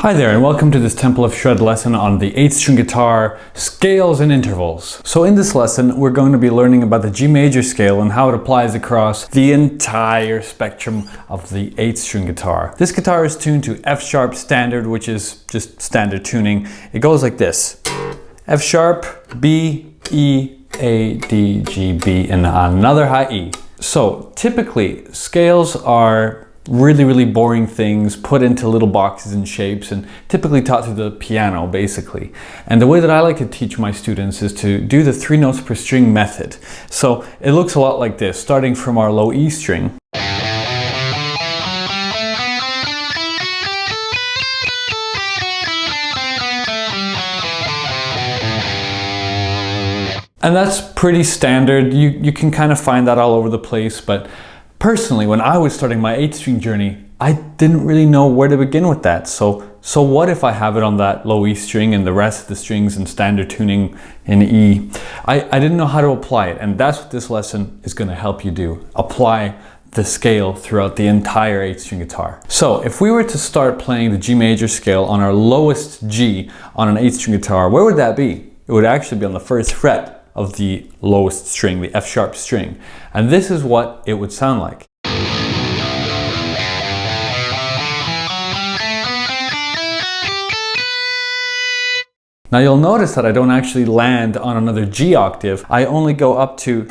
Hi there, and welcome to this Temple of Shred lesson on the 8th string guitar, scales and intervals. So in this lesson, we're going to be learning about the G major scale and how it applies across the entire spectrum of the 8th string guitar. This guitar is tuned to F sharp standard, which is just standard tuning. It goes like this: F sharp, B, E, A, D, G, B, and another high E. So typically, scales are really boring things put into little boxes and shapes and typically taught through the piano basically. And the way that I like to teach my students is to do the 3 notes per string method. So it looks a lot like this, starting from our low E string. And that's pretty standard. You can kind of find that all over the place, but personally, when I was starting my 8th string journey, I didn't really know where to begin with that. So what if I have it on that low E string and the rest of the strings in standard tuning in E? I didn't know how to apply it, and that's what this lesson is going to help you do. Apply the scale throughout the entire 8th string guitar. So if we were to start playing the G major scale on our lowest G on an 8th string guitar, where would that be? It would actually be on the 1st fret of the lowest string, the F sharp string. And this is what it would sound like. Now you'll notice that I don't actually land on another G octave. I only go up to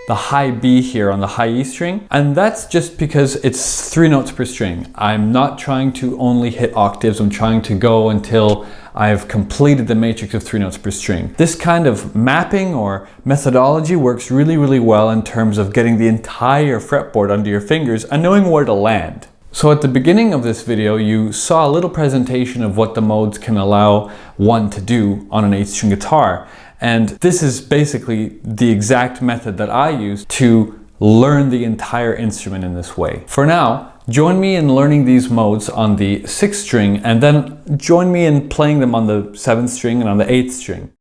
the high B here on the high E string, and that's just because it's 3 notes per string. I'm not trying to only hit octaves, I'm trying to go until I've completed the matrix of 3 notes per string. This kind of mapping or methodology works really well in terms of getting the entire fretboard under your fingers and knowing where to land. So at the beginning of this video, you saw a little presentation of what the modes can allow one to do on an 8th string guitar. And this is basically the exact method that I use to learn the entire instrument in this way. For now, join me in learning these modes on the 6th string, and then join me in playing them on the 7th string and on the 8th string.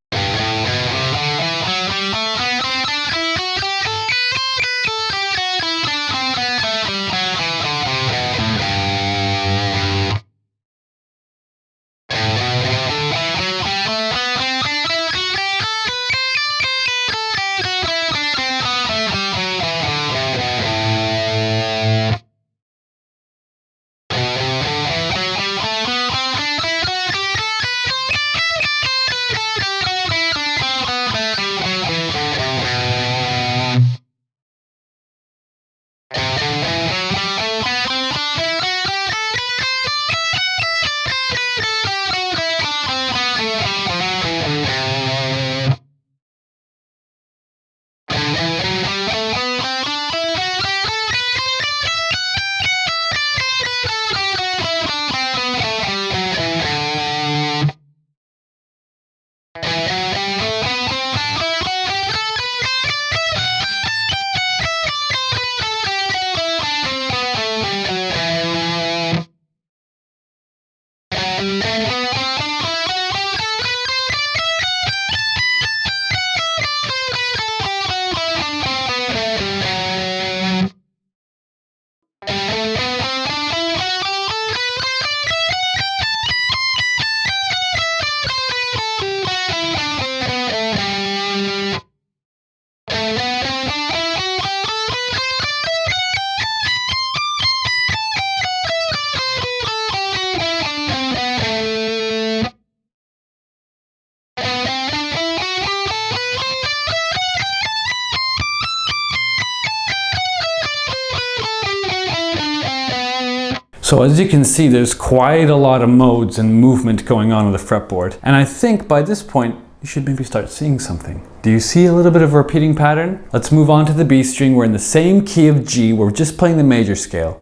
So as you can see, there's quite a lot of modes and movement going on the fretboard. And I think by this point, you should maybe start seeing something. Do you see a little bit of a repeating pattern? Let's move on to the B string. We're in the same key of G. We're just playing the major scale.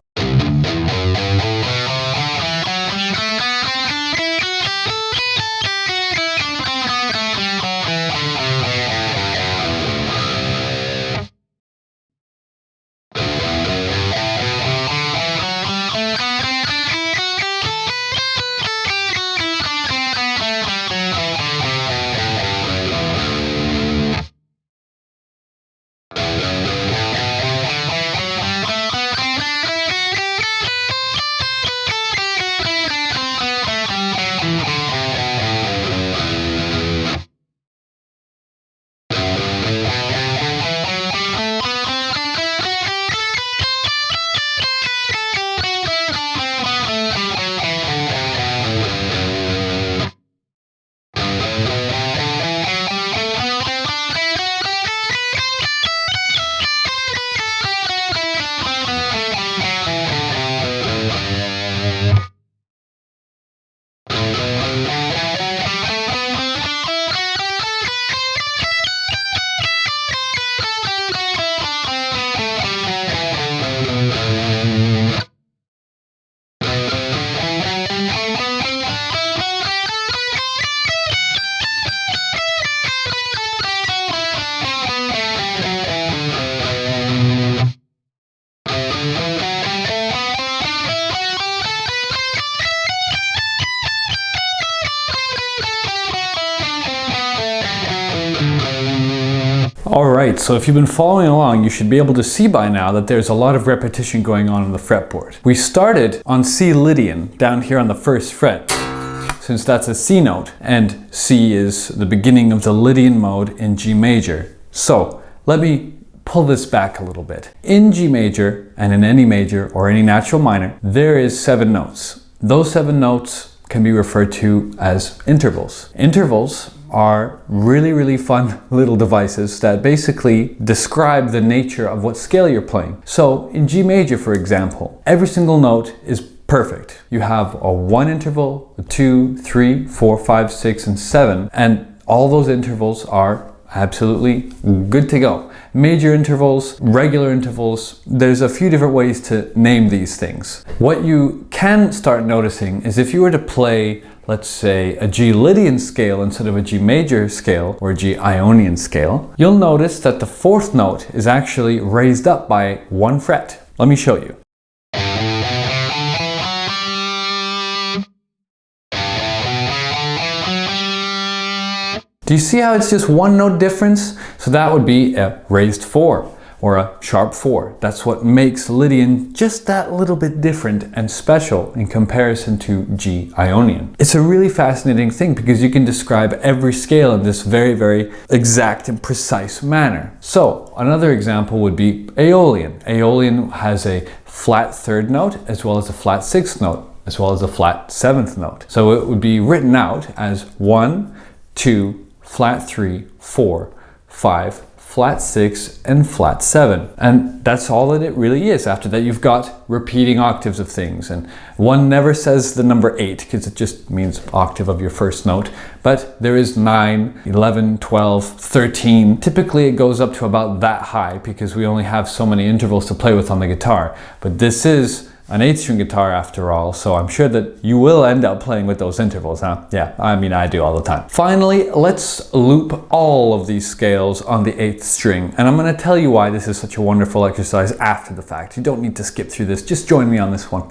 Great, so if you've been following along, you should be able to see by now that there's a lot of repetition going on the fretboard. We started on C Lydian, down here on the first fret, since that's a C note, and C is the beginning of the Lydian mode in G major. So let me pull this back a little bit. In G major, and in any major or any natural minor, there is 7 notes. Those 7 notes can be referred to as intervals. Intervals are really fun little devices that basically describe the nature of what scale you're playing. So in G major, for example, every single note is perfect. You have a 1 interval, a 2, 3, 4, 5, 6, and 7, and all those intervals are absolutely good to go. Major intervals, regular intervals, there's a few different ways to name these things. What you can start noticing is if you were to play, let's say, a G Lydian scale instead of a G major scale or G Ionian scale, you'll notice that the 4th note is actually raised up by 1 fret. Let me show you. Do you see how it's just 1 note difference? So that would be a raised 4 or a sharp 4. That's what makes Lydian just that little bit different and special in comparison to G Ionian. It's a really fascinating thing because you can describe every scale in this very exact and precise manner. So another example would be Aeolian. Aeolian has a flat 3rd note as well as a flat 6th note as well as a flat 7th note. So it would be written out as 1, 2, flat 3, 4, 5, flat 6, and flat 7. And that's all that it really is. After that, you've got repeating octaves of things. And one never says the number 8 because it just means octave of your first note. But there is 9, 11, 12, 13. Typically, it goes up to about that high because we only have so many intervals to play with on the guitar. But this is an 8-string guitar after all, so I'm sure that you will end up playing with those intervals, huh? Yeah, I mean, I do all the time. Finally, let's loop all of these scales on the 8th string, and I'm going to tell you why this is such a wonderful exercise after the fact. You don't need to skip through this, just join me on this one.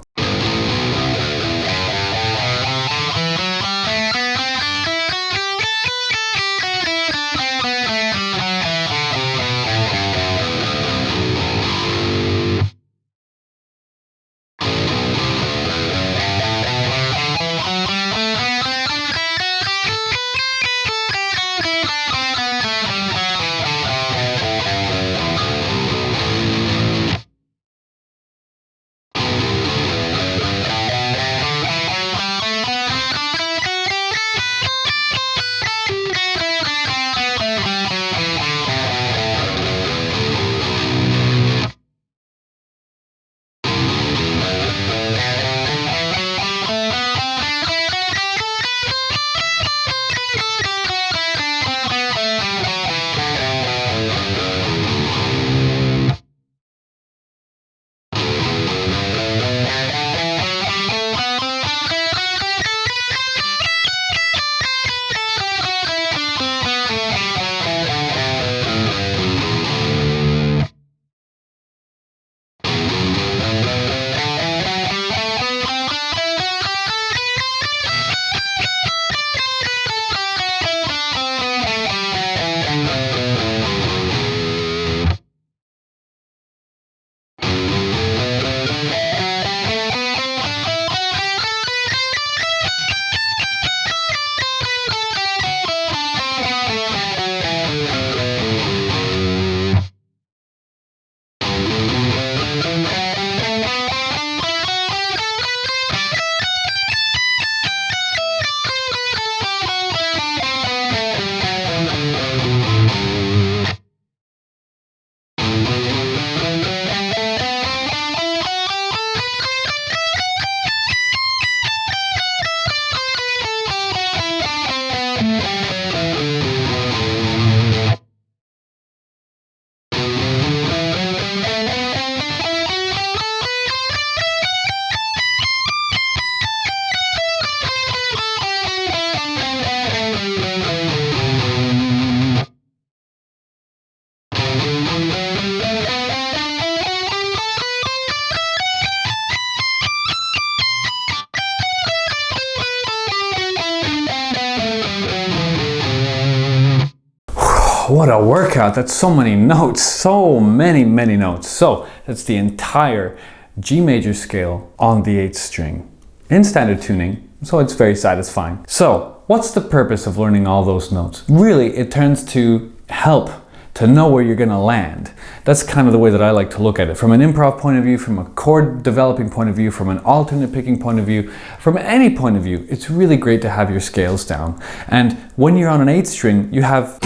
what a workout. That's so many notes, so many notes. So that's the entire G major scale on the 8th string in standard tuning, so it's very satisfying. So what's the purpose of learning all those notes? Really, it turns to help to know where you're gonna land. That's kind of the way that I like to look at it. From an improv point of view, from a chord developing point of view, from an alternate picking point of view, from any point of view, it's really great to have your scales down. And when you're on an 8th string, you have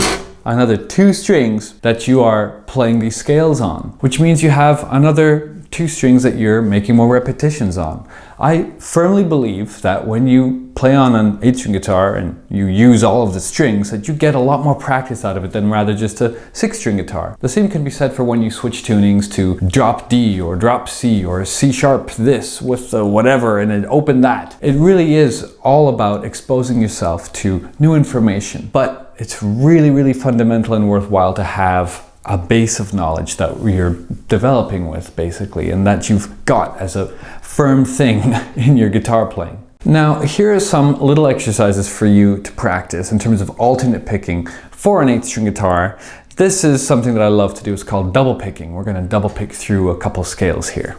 another 2 strings that you are playing these scales on, which means you have another 2 strings that you're making more repetitions on. I firmly believe that when you play on an 8-string guitar and you use all of the strings, that you get a lot more practice out of it than rather just a 6-string guitar. The same can be said for when you switch tunings to drop D or drop C or C sharp this with the whatever and then open that. It really is all about exposing yourself to new information, but it's really fundamental and worthwhile to have a base of knowledge that you're developing with, basically, and that you've got as a firm thing in your guitar playing. Now, here are some little exercises for you to practice in terms of alternate picking for an 8-string guitar. This is something that I love to do. It's called double picking. We're going to double pick through a couple scales here.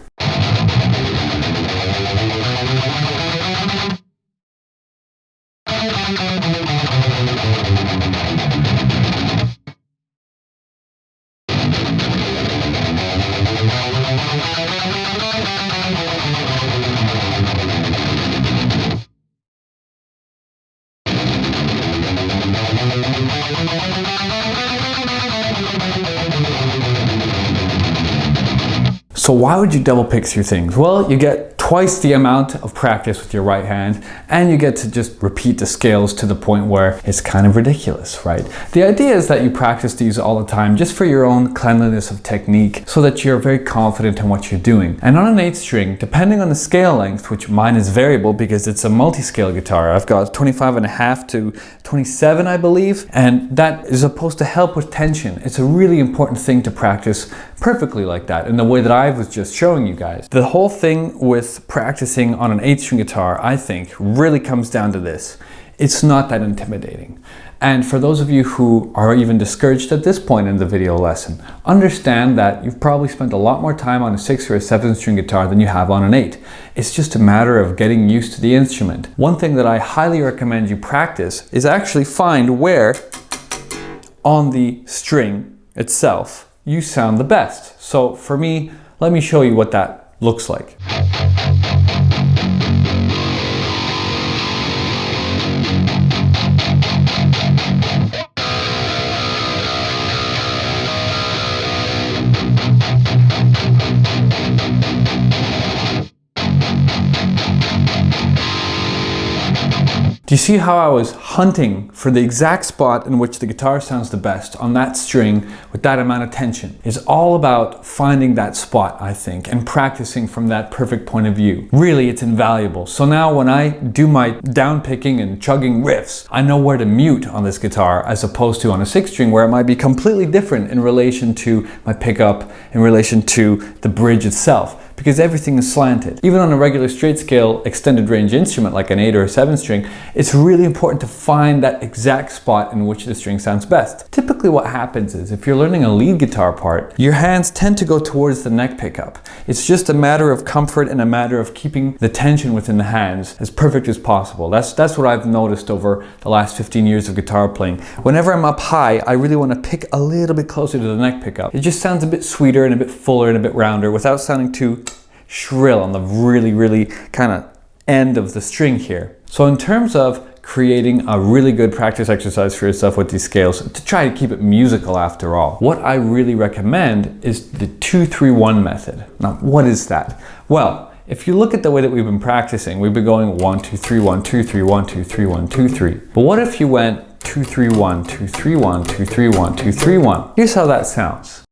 So why would you double pick through things? Well, you get twice the amount of practice with your right hand, and you get to just repeat the scales to the point where it's kind of ridiculous, right? The idea is that you practice these all the time just for your own cleanliness of technique, so that you're very confident in what you're doing. And on an 8th string, depending on the scale length, which mine is variable because it's a multi-scale guitar, I've got 25.5 to 27, I believe, and that is supposed to help with tension. It's a really important thing to practice perfectly like that, in the way that I was just showing you guys. The whole thing with practicing on an 8-string guitar, I think, really comes down to this. It's not that intimidating. And for those of you who are even discouraged at this point in the video lesson, understand that you've probably spent a lot more time on a 6 or a 7-string guitar than you have on an 8. It's just a matter of getting used to the instrument. One thing that I highly recommend you practice is actually find where on the string itself you sound the best. So for me, let me show you what that looks like. Do you see how I was hunting for the exact spot in which the guitar sounds the best on that string with that amount of tension? It's all about finding that spot, I think, and practicing from that perfect point of view. Really, it's invaluable. So now when I do my down picking and chugging riffs, I know where to mute on this guitar as opposed to on a 6-string where it might be completely different in relation to my pickup, in relation to the bridge itself, because everything is slanted. Even on a regular straight scale extended range instrument like an 8 or a 7-string, it's really important to find that exact spot in which the string sounds best. Typically what happens is, if you're learning a lead guitar part, your hands tend to go towards the neck pickup. It's just a matter of comfort and a matter of keeping the tension within the hands as perfect as possible. That's what I've noticed over the last 15 years of guitar playing. Whenever I'm up high, I really want to pick a little bit closer to the neck pickup. It just sounds a bit sweeter and a bit fuller and a bit rounder without sounding too shrill on the really kind of end of the string here. So in terms of creating a really good practice exercise for yourself with these scales, to try to keep it musical after all, what I really recommend is the 2-3-1 method. Now, what is that? Well, if you look at the way that we've been practicing, we've been going 1, 2, 3, 1, 2, 3, 1, 2, 3, 1, 2, 3. But what if you went 2, 3, 1, 2, 3, 1, 2, 3, 1, 2, 3, 1? Here's how that sounds.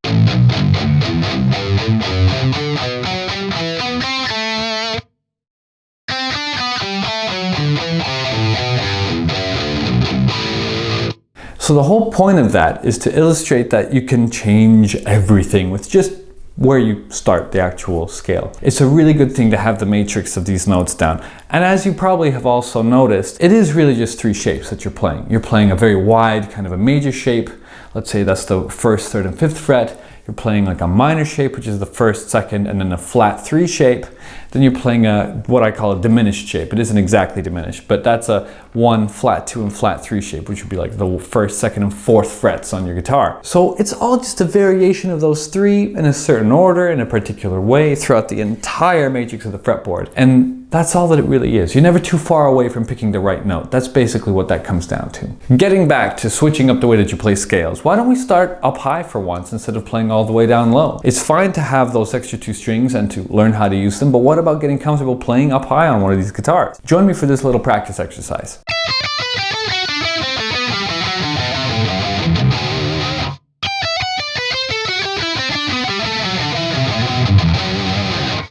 So the whole point of that is to illustrate that you can change everything with just where you start the actual scale. It's a really good thing to have the matrix of these notes down. And as you probably have also noticed, it is really just 3 shapes that you're playing. You're playing a very wide kind of a major shape, let's say that's the first, third, and fifth fret. You're playing like a minor shape, which is the first, second, and then a flat 3 shape. Then you're playing a, what I call a diminished shape. It isn't exactly diminished, but that's a 1, flat 2, and flat 3 shape, which would be like the first, second, and fourth frets on your guitar. So it's all just a variation of those 3 in a certain order, in a particular way, throughout the entire matrix of the fretboard. And that's all that it really is. You're never too far away from picking the right note. That's basically what that comes down to. Getting back to switching up the way that you play scales, why don't we start up high for once instead of playing all the way down low? It's fine to have those extra 2 strings and to learn how to use them, but what about getting comfortable playing up high on one of these guitars? Join me for this little practice exercise.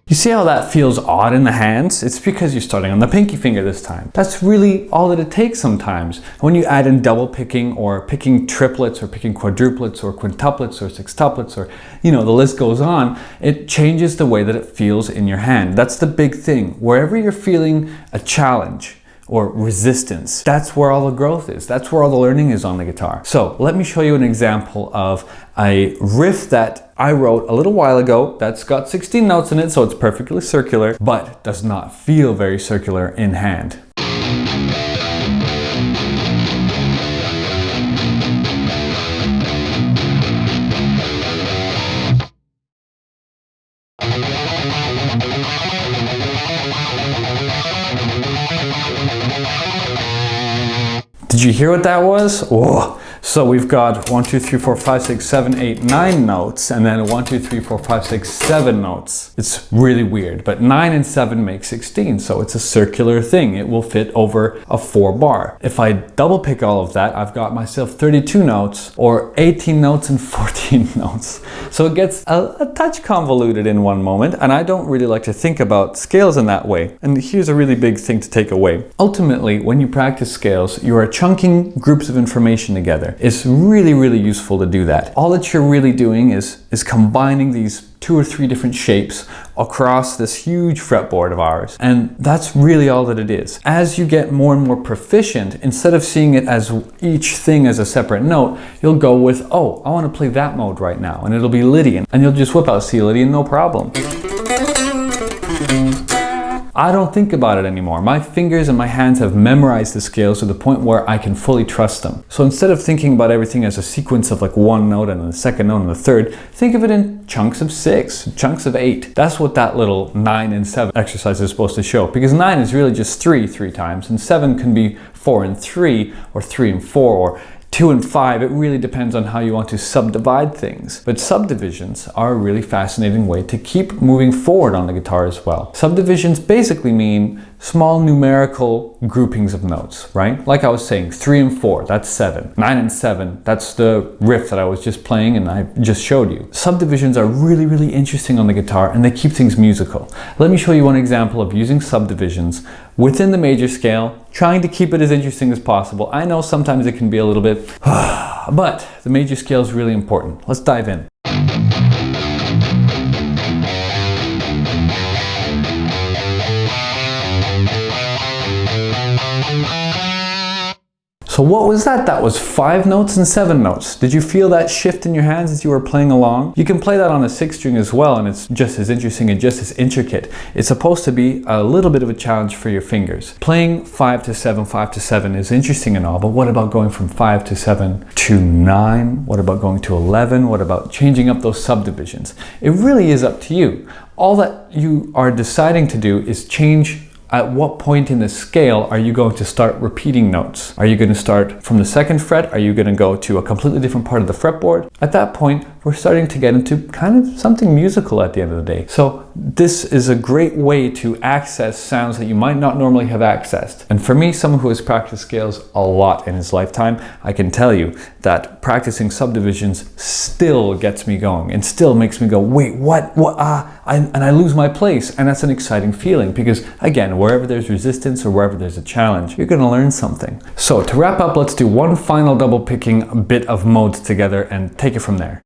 You see how that feels odd in the hands? It's because you're starting on the pinky finger this time. That's really all that it takes sometimes. When you add in double picking or picking triplets or picking quadruplets or quintuplets or sextuplets or, you know, the list goes on, it changes the way that it feels in your hand. That's the big thing. Wherever you're feeling a challenge or resistance, that's where all the growth is. That's where all the learning is on the guitar. So let me show you an example of a riff that I wrote a little while ago that's got 16 notes in it, so it's perfectly circular, but does not feel very circular in hand. Did you hear what that was? Oh. So we've got 1, 2, 3, 4, 5, 6, 7, 8, 9 notes, and then 1, 2, 3, 4, 5, 6, 7 notes. It's really weird, but 9 and 7 make 16, so it's a circular thing. It will fit over a 4 bar. If I double pick all of that, I've got myself 32 notes, or 18 notes and 14 notes. So it gets a touch convoluted in one moment, and I don't really like to think about scales in that way. And here's a really big thing to take away. Ultimately, when you practice scales, you are chunking groups of information together. It's really, really useful to do that. All that you're really doing is combining these 2 or 3 different shapes across this huge fretboard of ours. And that's really all that it is. As you get more and more proficient, instead of seeing it as each thing as a separate note, you'll go with, oh, I want to play that mode right now, and it'll be Lydian. And you'll just whip out C Lydian, no problem. I don't think about it anymore. My fingers and my hands have memorized the scales to the point where I can fully trust them. So instead of thinking about everything as a sequence of like 1 note and then the second note and the third, think of it in chunks of 6, chunks of 8. That's what that little 9 and 7 exercise is supposed to show, because 9 is really just 3 times, and 7 can be 4 and 3, or 3 and 4, or 2 and 5, it really depends on how you want to subdivide things. But subdivisions are a really fascinating way to keep moving forward on the guitar as well. Subdivisions basically mean small numerical groupings of notes, right? Like I was saying, 3 and 4, that's 7. 9 and 7, that's the riff that I was just playing and I just showed you. Subdivisions are really, really interesting on the guitar, and they keep things musical. Let me show you one example of using subdivisions within the major scale, trying to keep it as interesting as possible. I know sometimes it can be a little bit, but the major scale is really important. Let's dive in. So what was that? That was 5 notes and 7 notes. Did you feel that shift in your hands as you were playing along? You can play that on a 6 string as well, and it's just as interesting and just as intricate. It's supposed to be a little bit of a challenge for your fingers. Playing 5 to 7, 5 to 7 is interesting and all, but what about going from 5 to 7 to 9? What about going to 11? What about changing up those subdivisions? It really is up to you. All that you are deciding to do is change at what point in the scale are you going to start repeating notes? Are you going to start from the 2nd fret? Are you going to go to a completely different part of the fretboard? At that point, we're starting to get into kind of something musical at the end of the day. So this is a great way to access sounds that you might not normally have accessed. And for me, someone who has practiced scales a lot in his lifetime, I can tell you that practicing subdivisions still gets me going and still makes me go, wait, what? And I lose my place. And that's an exciting feeling because, again, wherever there's resistance or wherever there's a challenge, you're going to learn something. So to wrap up, let's do one final double picking bit of modes together and take it from there.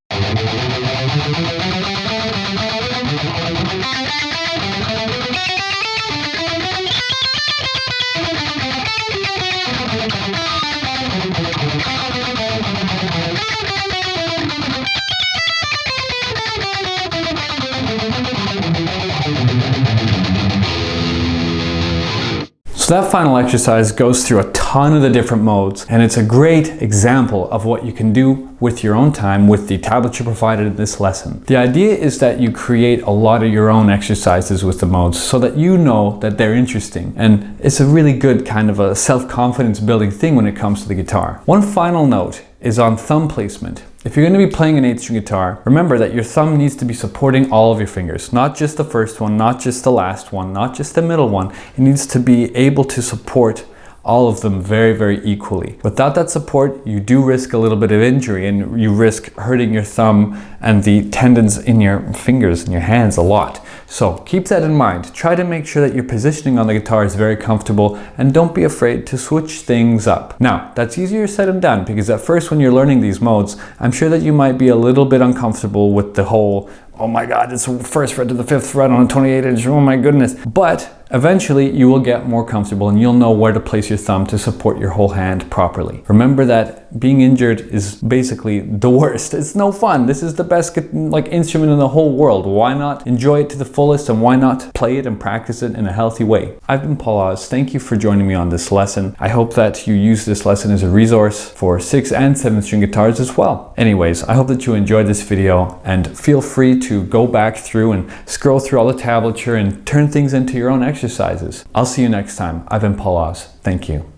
So that final exercise goes through a ton of the different modes, and it's a great example of what you can do with your own time with the tablature provided in this lesson. The idea is that you create a lot of your own exercises with the modes so that you know that they're interesting, and it's a really good kind of a self-confidence building thing when it comes to the guitar. One final note is on thumb placement. If you're going to be playing an 8-string guitar, remember that your thumb needs to be supporting all of your fingers, not just the first one, not just the last one, not just the middle one. It needs to be able to support all of them very, very equally. Without that support, you do risk a little bit of injury, and you risk hurting your thumb and the tendons in your fingers and your hands a lot. So keep that in mind. Try to make sure that your positioning on the guitar is very comfortable, and don't be afraid to switch things up. Now, that's easier said than done, because at first when you're learning these modes, I'm sure that you might be a little bit uncomfortable with the whole, oh my God, it's the first fret to the 5th fret on a 28-inch, oh my goodness. But eventually you will get more comfortable, and you'll know where to place your thumb to support your whole hand properly. Remember that being injured is basically the worst. It's no fun. This is the best instrument in the whole world. Why not enjoy it to the fullest, and why not play it and practice it in a healthy way? I've been Paul Oz. Thank you for joining me on this lesson. I hope that you use this lesson as a resource for 6 and 7-string guitars as well. Anyways, I hope that you enjoyed this video, and feel free to go back through and scroll through all the tablature and turn things into your own exercises. I'll see you next time. I've been Paul Oz. Thank you.